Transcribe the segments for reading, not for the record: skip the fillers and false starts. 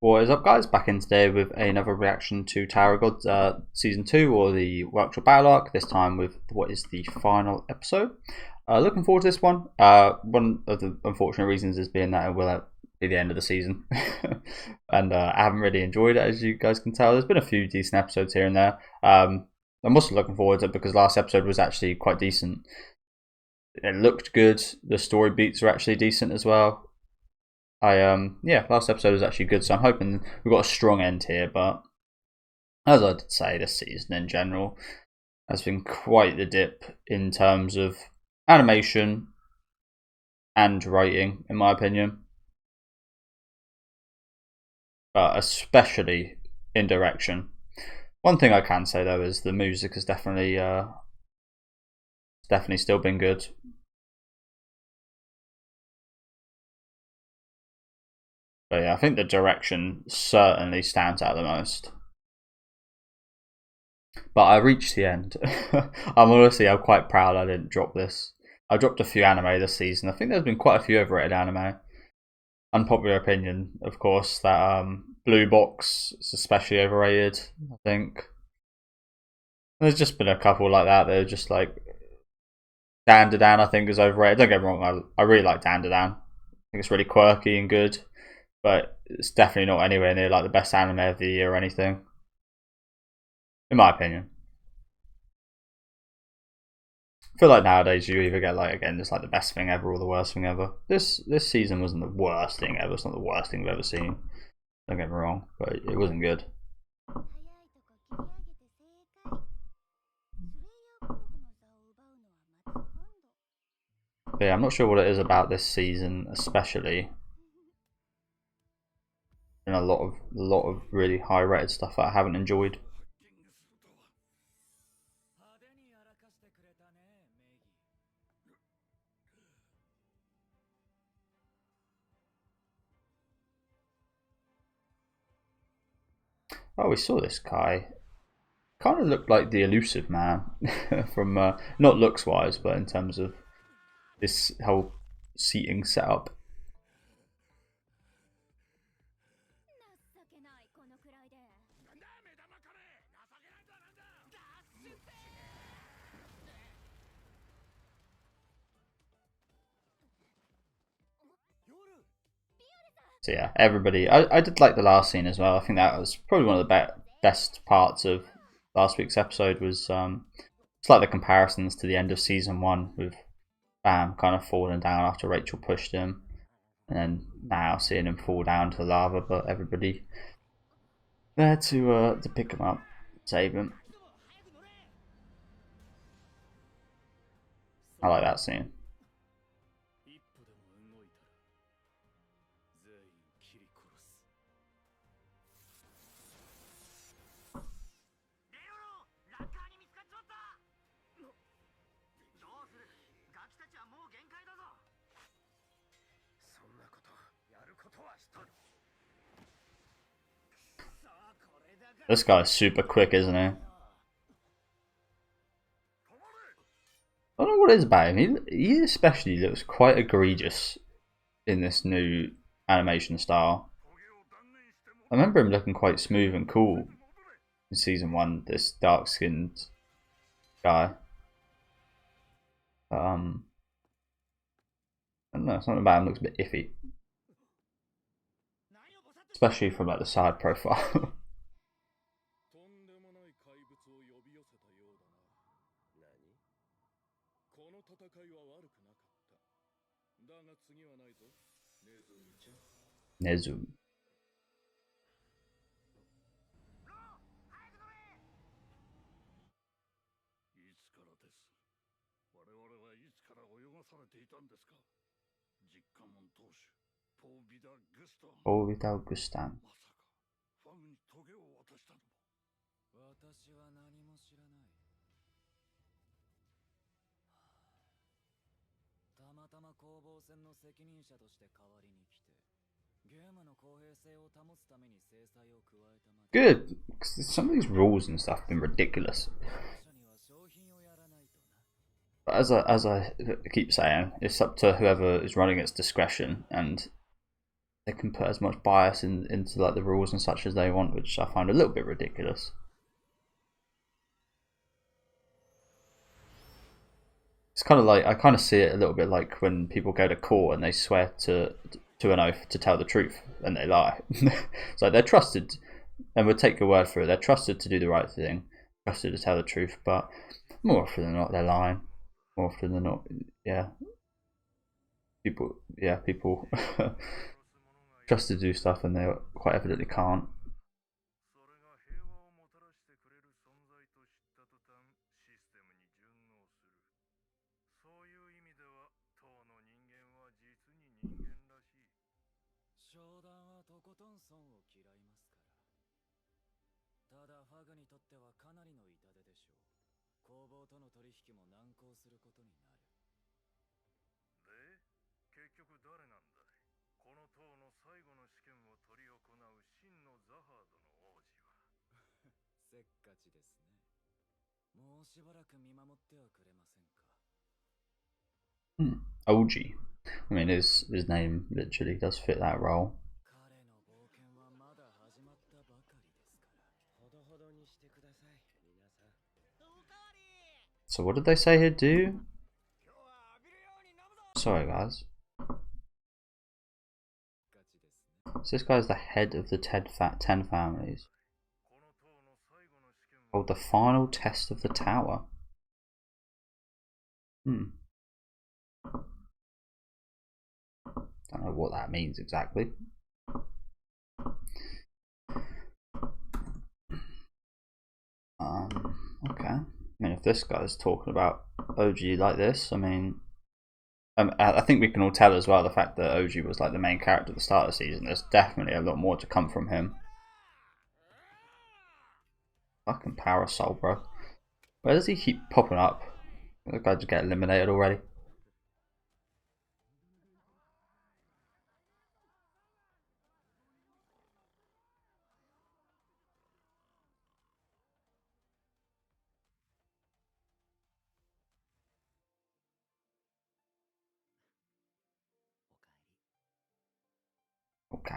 What is up, guys? Back in today with another reaction to Tower of Gods Season 2, or the Workshop Battle Arc, this time with what is the final episode. Looking forward to this one. One of the unfortunate reasons is being that it will be the end of the season. And I haven't really enjoyed it, as you guys can tell. There's been a few decent episodes here and there. I'm also looking forward to it because last episode was actually quite decent. It looked good. The story beats are actually decent as well. Yeah, last episode was actually good, so I'm hoping we've got a strong end here. But as I did say, this season in general has been quite the dip in terms of animation and writing, in my opinion, but especially in direction. One thing I can say though is the music has definitely still been good. But yeah, I think the direction certainly stands out the most. But I reached the end. I'm quite proud I didn't drop this. I dropped a few anime this season. I think there's been quite a few overrated anime. Unpopular opinion, of course, that Blue Box is especially overrated, I think. There's just been a couple like that. They're just like Dandadan, I think, is overrated. Don't get me wrong, I really like Dandadan. I think it's really quirky and good, but it's definitely not anywhere near like the best anime of the year or anything, in my opinion. I feel like nowadays you either get like, again, just like the best thing ever or the worst thing ever. This season wasn't the worst thing ever. It's not the worst thing I've ever seen. Don't get me wrong, but it wasn't good. But yeah, I'm not sure what it is about this season, especially. And a lot of really high rated stuff that I haven't enjoyed. Oh, we saw this guy. Kind of looked like the Elusive Man from not looks wise, but in terms of this whole seating setup. So yeah, everybody. I did like the last scene as well. I think that was probably one of the best parts of last week's episode. Was it's like the comparisons to the end of season 1 with Bam kind of falling down after Rachel pushed him, and then now seeing him fall down to the lava, but everybody there to pick him up, save him. I like that scene. This guy's super quick, isn't he? I don't know what it is about him. He especially looks quite egregious in this new animation style. I remember him looking quite smooth and cool in season 1, this dark skinned guy. I don't know, something about him looks a bit iffy. Especially from like the side profile. Nezu. Or without Gustan. Good. Some of these rules and stuff have been ridiculous. But as I keep saying, it's up to whoever is running its discretion, and they can put as much bias into like the rules and such as they want, which I find a little bit ridiculous. It's kind of like, I kind of see it a little bit like when people go to court and they swear to an oath to tell the truth and they lie. It's like they're trusted, and we'll take your word for it. They're trusted to do the right thing, trusted to tell the truth, but more often than not, they're lying. More often than not, yeah. People trust to do stuff and they quite evidently can't. OG. I mean, his name literally does fit that role. So what did they say he'd do? Sorry guys. So this guy's the head of the 10 families. Oh, the final test of the tower. Don't know what that means exactly. Okay. I mean, if this guy's talking about OG like this, I mean, I think we can all tell as well the fact that OG was like the main character at the start of the season. There's definitely a lot more to come from him. Fucking Parasol, bro. Where does he keep popping up? The guy just get eliminated already. Okay.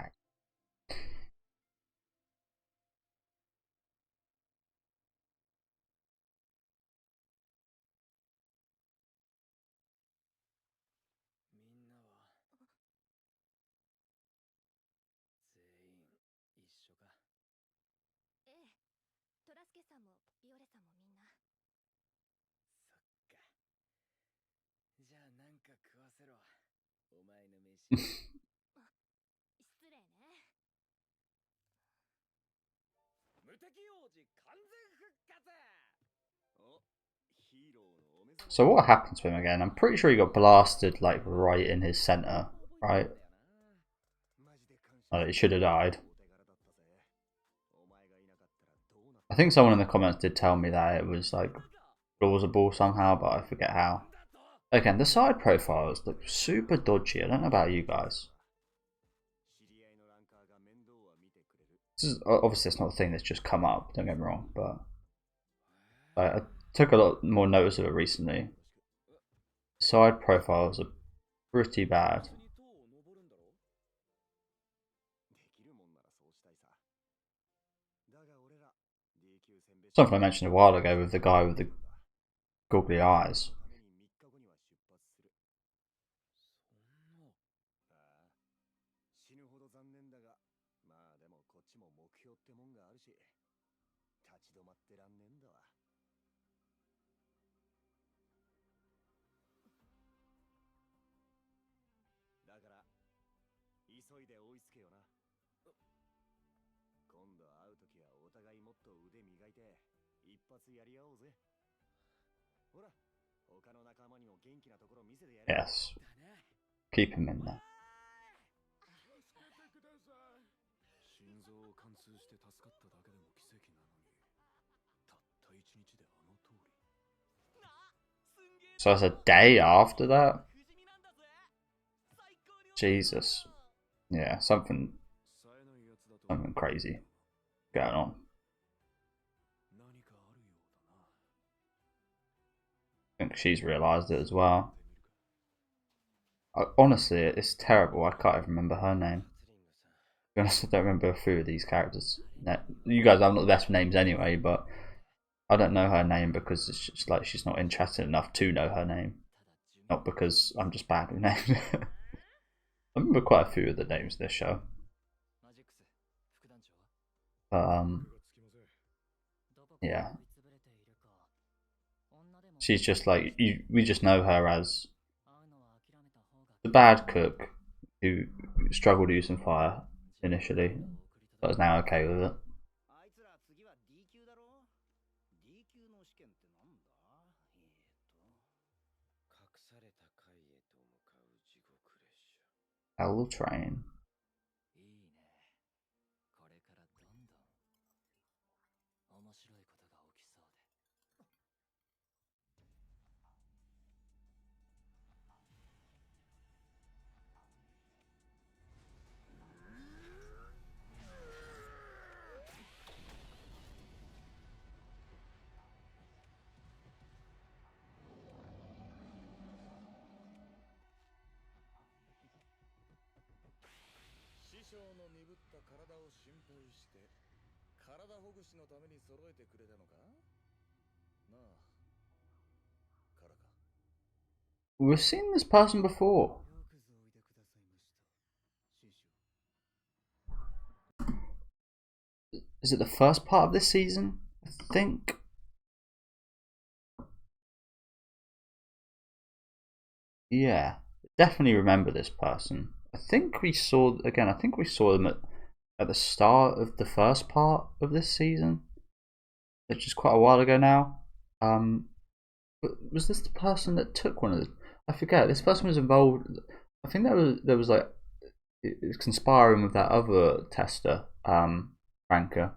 So what happened to him again? I'm pretty sure he got blasted like right in his center, right? He should have died. I think someone in the comments did tell me that it was like plausible somehow, but I forget how. Again, the side profiles look super dodgy. I don't know about you guys. This is, obviously, it's not a thing that's just come up, don't get me wrong, but I took a lot more notice of it recently. Side profiles are pretty bad. Something I mentioned a while ago with the guy with the googly eyes. Yes. Keep him in there. So it's a day after that? Jesus. Yeah, something crazy going on. I think she's realised it as well. Honestly, it's terrible. I can't even remember her name. be honest, I don't remember a few of these characters. You guys, I'm not the best with names anyway, but I don't know her name because it's just like she's not interested enough to know her name. Not because I'm just bad with names. I remember quite a few of the names of this show. But, yeah. She's just like, we just know her as the bad cook who struggled using fire initially, but is now okay with it. L train. We've seen this person before. Is it the first part of this season? I think. Yeah, definitely remember this person. I think we saw them at the start of the first part of this season, which is quite a while ago now. But was this the person that took one of the? I forget. This person was involved. I think there was like it was conspiring with that other tester, Franca.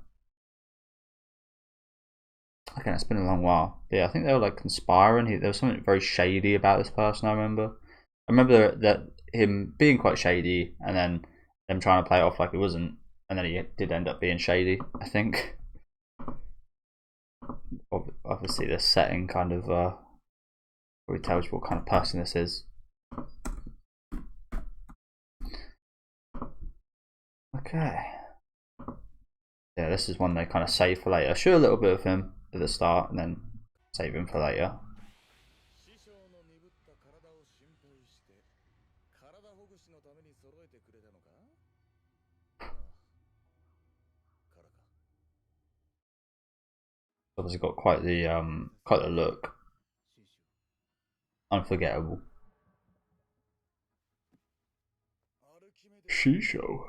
Okay, it's been a long while. But yeah, I think they were like conspiring. There was something very shady about this person. I remember that him being quite shady, and then them trying to play it off like it wasn't, and then he did end up being shady. I think. Obviously, the setting kind of really tells you what kind of person this is. Okay. Yeah, this is one they kind of save for later. Show a little bit of him at the start, and then save him for later. Obviously got quite the look. Unforgettable. Shisho.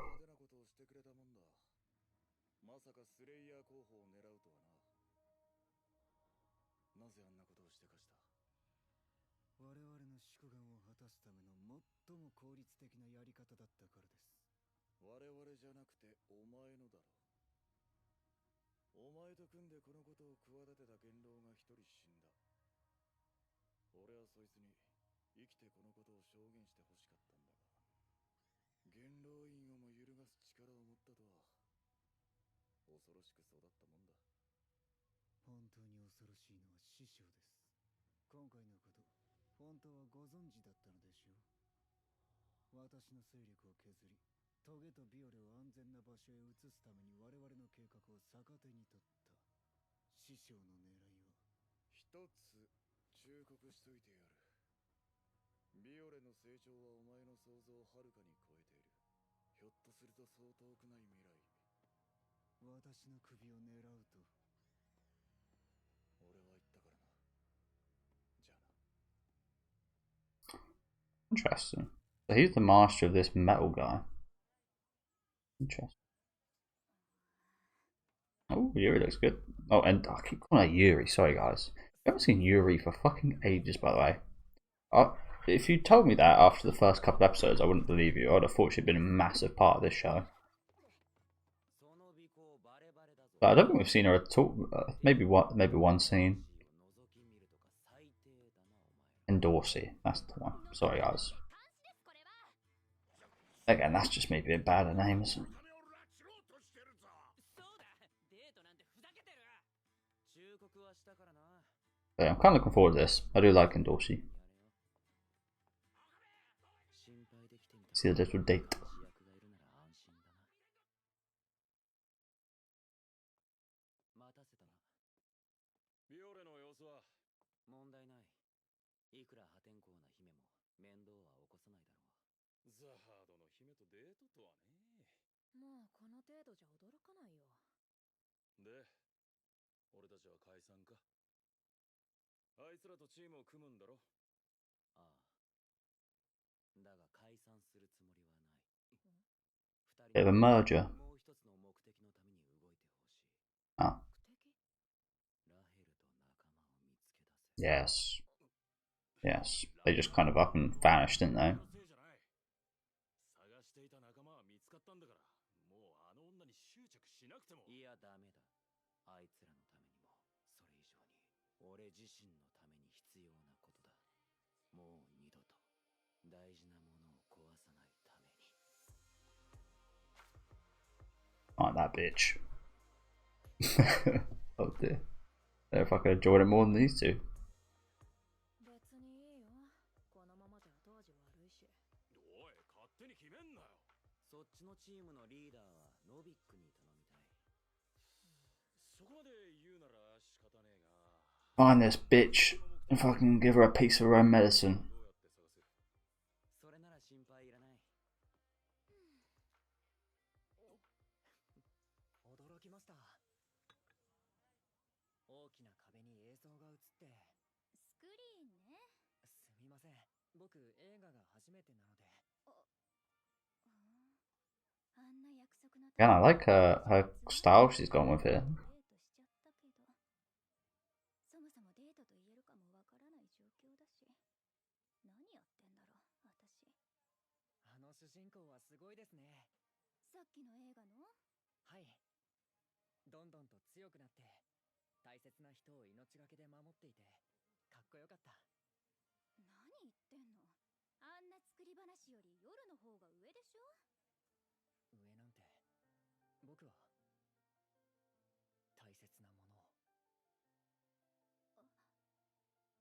Interesting. So he's the master of this metal guy. Interesting. Oh, Yuri looks good. Oh, and I keep calling her Yuri. Sorry, guys. I haven't seen Yuri for fucking ages, by the way. If you told me that after the first couple of episodes, I wouldn't believe you. I would have thought she'd been a massive part of this show. But I don't think we've seen her at all. Maybe one scene. And Dorsey, that's the one. Sorry, guys. Again, that's just me being bad at names. But yeah, I'm kind of looking forward to this. I do like Dorsey. See the little date. 問題ない。いくら破天荒な姫も面倒は起こさないだろう。ザハードの姫とデートとはね。もうこの程度じゃ驚かないよ。で、俺たちは解散か。あいつらとチームを組むんだろ。ああ。だが解散するつもりはない。Bit of a merger. もう一つの目的のために動いてほしい。Ah. ラヘルと仲間を見つけ出せ。 Yes. Yes. They just kind of up and vanished, didn't they? 探していた仲間は見つかったんだから、もうあの女に執着しなくても。いや、ダメだ。あいつらのためにも、それ以上に、俺自身のために必要なことだ。もう二度と大事なものを壊さないために。Like that bitch. Oh dear. I don't know if I could have enjoyed it more than these two. 別にいいよ。このままじゃ後味悪いし。おい、勝手に決めんなよ。そっちのチームのリーダーはノビックに頼みたい。そこまで言うなら仕方ねえが。Find this bitch if I can give her a piece of her own medicine. それなら心配いらない。驚きました。大きな壁に映像が映って。スクリーンね。すみません。僕映画が初めてなので。あんな約束の Yeah, I like her style she's gone with here. そもそもデートと言えるかもわからない状況だし、何やってんだろう、私。あの主人公はすごいですね。さっきの映画の？はい。どんどんと強くなって、大切な人を命がけで守っていて、かっこよかった。何言ってんの？あんな作り話より夜の方が上でしょ？上なんて、僕は大切なものを。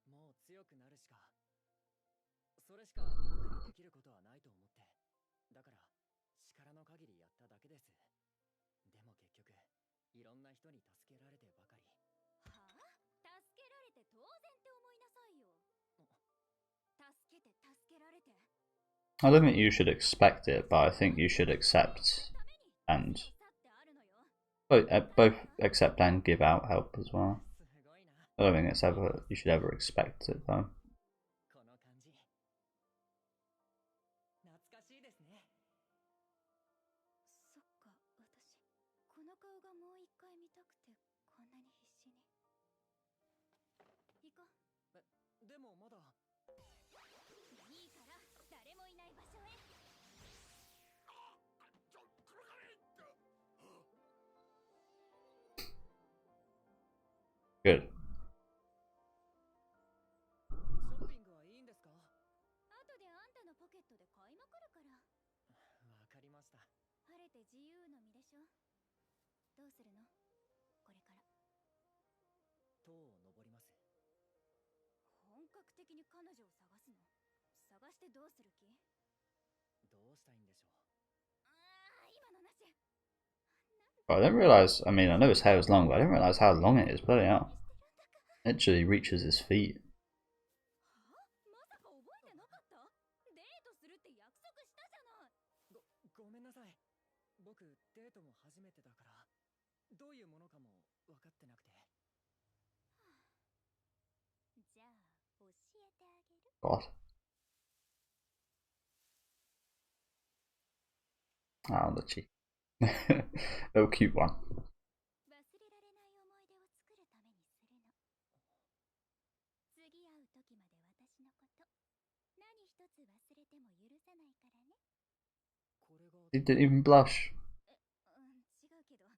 もう強くなるしか、それしか僕にできることはないと思って、だから力の限りやっただけです。でも結局いろんな人に助けられてばかり。はあ？助けられて当然って思いなさいよ。助けて助けられて。I don't think you should expect it, but I think you should accept and both accept and give out help as well. I don't think it's ever you should ever expect it though. この感じ懐かしいですね。そっか、私この顔がもう一回見たくてこんなに必死に。行こう。でもまだ。いいから誰もいない場所へ。Good. ショッピングはいいんですか？後であんたのポケットで買いまくるから。わかりました。晴れて自由の身でしょ。どうするの？これから。塔を登ります。本格的に彼女を探すの？探してどうする気？どうしたいんでしょう。今のなし。I didn't realise, I mean, I know his hair was long, but I didn't realise how long it is. Bloody hell. It literally reaches his feet. まさか覚えてなかった？デートするって約束したじゃない。ごめんなさい。僕デートも初めてだから、どういうものかも分かってなくて。じゃあ教えてあげる。 God. Ah, on the cheek. Oh, cute one. 忘れられない思い出を作るためにするの。次会う時まで私のこと何一つ忘れても許さないからね。He didn't even blush. 違うけど。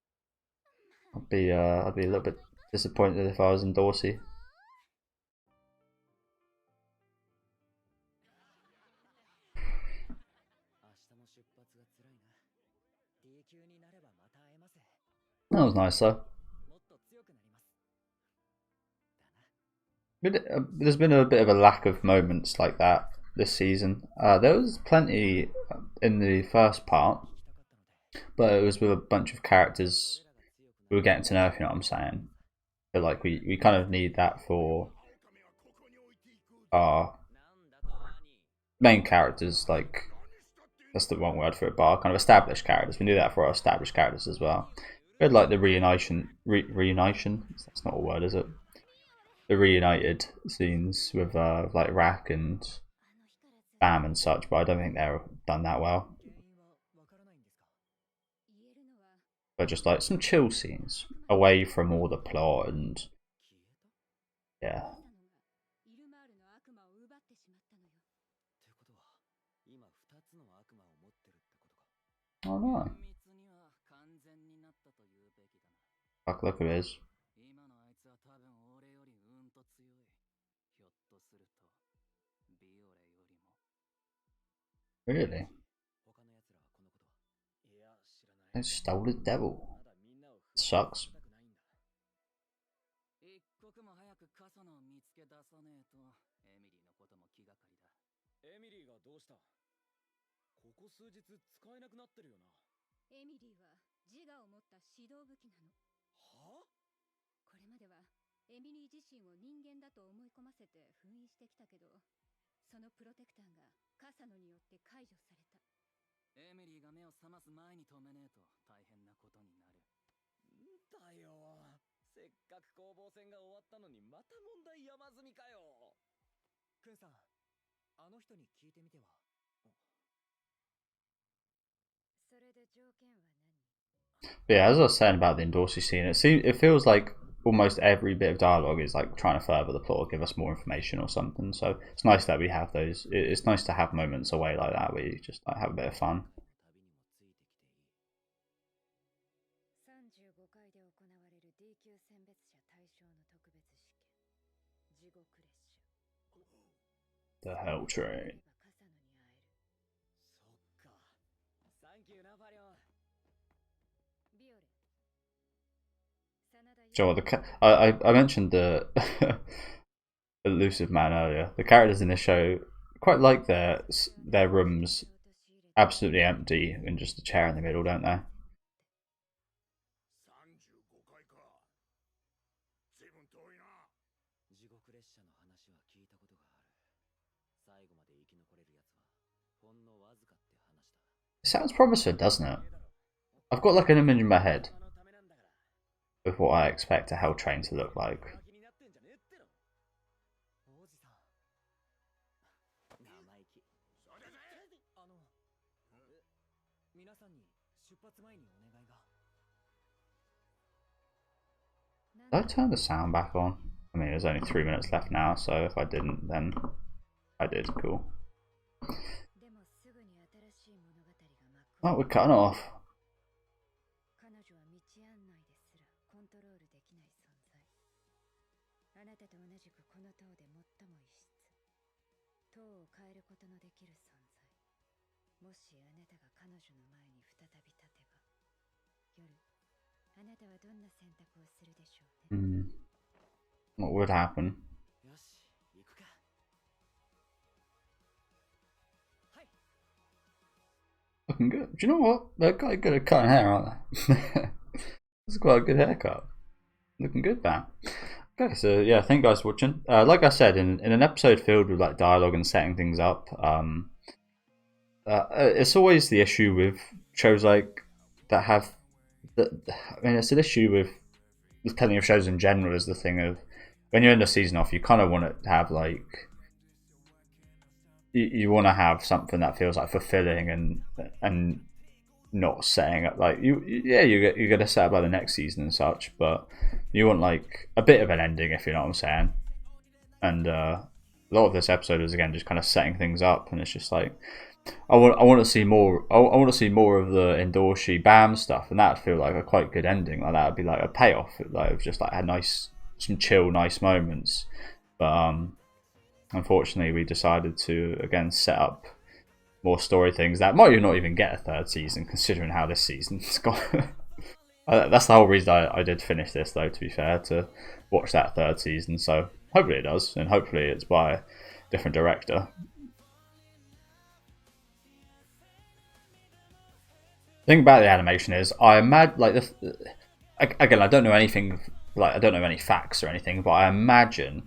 I'd be a little bit disappointed if I was in Dorsey. 明日の出発が辛いな。D 級になればまた会えます。 That was nice though. もっと強くなります。だな。 There's been a bit of a lack of moments like that this season. There was plenty in the first part, but it was with a bunch of characters we were getting to know, if you know what I'm saying. feel like we kind of need that for our main characters. Like, that's the wrong word for it, but our kind of established characters. We need that for our established characters as well. We had like the reunition. That's not a word, is it? The reunited scenes with like Rack and Bam and such, but I don't think they're done that well. But just like some chill scenes away from all the plot and yeah. Oh no. Fuck, look at this. Really? They stole the devil. It sucks. エミリーは自我を持った指導武器なの。はあ？これまではエミリー自身を人間だと思い込ませて封印してきたけど、そのプロテクターがカサノによって解除された。エミリーが目を覚ます前に止めねえと大変なことになる。んだよ。せっかく攻防戦が終わったのにまた問題山積みかよ。クンさん、あの人に聞いてみては。 Yeah, as I was saying about the Endorsi scene, it feels like almost every bit of dialogue is like trying to further the plot or give us more information or something. So it's nice that we have those. It's nice to have moments away like that where you just like have a bit of fun. The Hell Train. Sure, I mentioned the elusive man earlier. The characters in this show quite like their rooms absolutely empty and just a chair in the middle, don't they? It sounds promising, doesn't it? I've got like an image in my head of what I expect a Hell Train to look like. Did I turn the sound back on? I mean, there's only 3 minutes left now, so if I didn't, then I did. Cool. Oh, we're cutting off. What would happen? Looking good. Do you know what? They're quite good at cutting hair, aren't they? It's quite a good haircut. Looking good, man. Okay, so yeah, thank you guys for watching. Like I said, in an episode filled with like dialogue and setting things up, it's always the issue with shows like that have. I mean, it's an issue with plenty of shows in general. Is the thing of when you're in the season off, you kind of want it to have like you want to have something that feels like fulfilling and not setting up like you're gonna set up like the next season and such, but you want like a bit of an ending, if you know what I'm saying. And a lot of this episode is again just kind of setting things up, and it's just like I want to see more. I want to see more of the Endorsi Bam stuff, and that'd feel like a quite good ending. Like that'd be like a payoff. Like just like had some chill, nice moments. But unfortunately, we decided to again set up more story things that might not even get a third season, considering how this season's gone. That's the whole reason I did finish this, though. To be fair, to watch that third season. So hopefully it does, and hopefully it's by a different director. The thing about the animation is, I imagine like again, I don't know anything like I don't know any facts or anything, but I imagine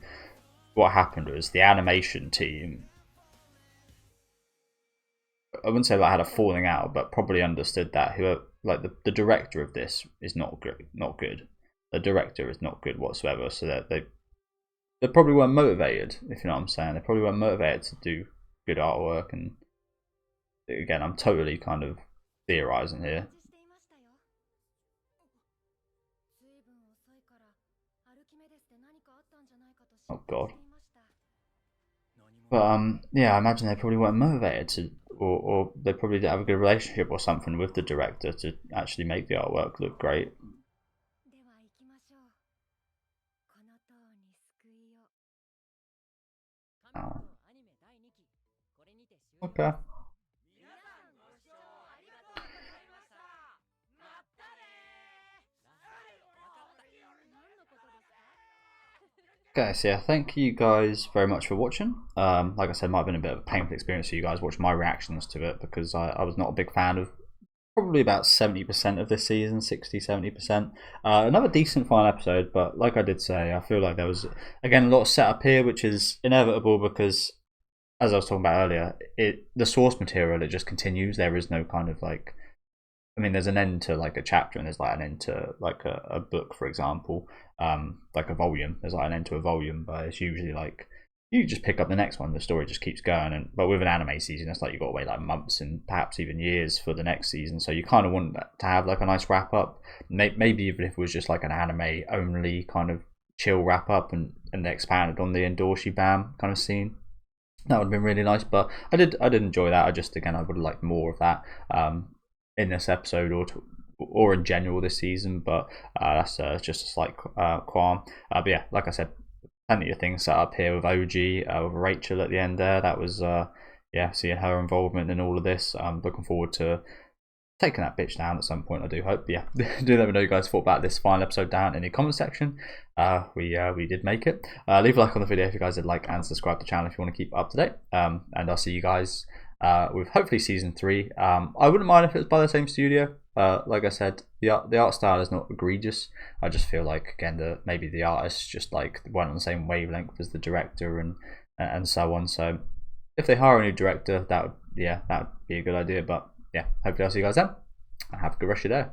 what happened was the animation team, I wouldn't say like had a falling out, but probably understood that whoever, like the director of this is not good. The director is not good whatsoever. So that they probably weren't motivated, if you know what I'm saying. They probably weren't motivated to do good artwork. And again, I'm totally kind of theorizing here. Oh god. But yeah, I imagine they probably weren't motivated to, or they probably didn't have a good relationship or something with the director to actually make the artwork look great. Oh. Okay. Okay, so yeah, thank you guys very much for watching. Like I said, it might have been a bit of a painful experience for you guys watching my reactions to it, because I was not a big fan of probably about 70% of this season, 60-70%. Another decent final episode, but like I did say, I feel like there was, again, a lot of setup here, which is inevitable because, as I was talking about earlier, the source material, it just continues. There is no kind of like, I mean, there's an end to like a chapter, and there's like an end to like a book, for example, like a volume. There's like an end to a volume, but it's usually like you just pick up the next one. The story just keeps going. And but with an anime season, it's like you've got to wait like months and perhaps even years for the next season. So you kind of want to have like a nice wrap up. Maybe even if it was just like an anime only kind of chill wrap up, and they expanded on the Endorshi Bam kind of scene. That would have been really nice. But I did enjoy that. I just, again, I would have liked more of that in this episode or in general this season, but that's just a slight qualm. But yeah, like I said, plenty of things set up here with OG, with Rachel at the end there. That was yeah, seeing her involvement in all of this. I'm looking forward to taking that bitch down at some point, I do hope. But yeah, do let me know what you guys thought about this final episode down in the comment section. We did make it. Leave a like on the video if you guys did like, and subscribe to the channel if you want to keep up to date. And I'll see you guys with hopefully season 3. I wouldn't mind if it was by the same studio. Like I said, the art style is not egregious. I just feel like, again, maybe the artists just like weren't on the same wavelength as the director and so on. So if they hire a new director, that would be a good idea. But yeah, hopefully I'll see you guys then, and have a good rest of your day.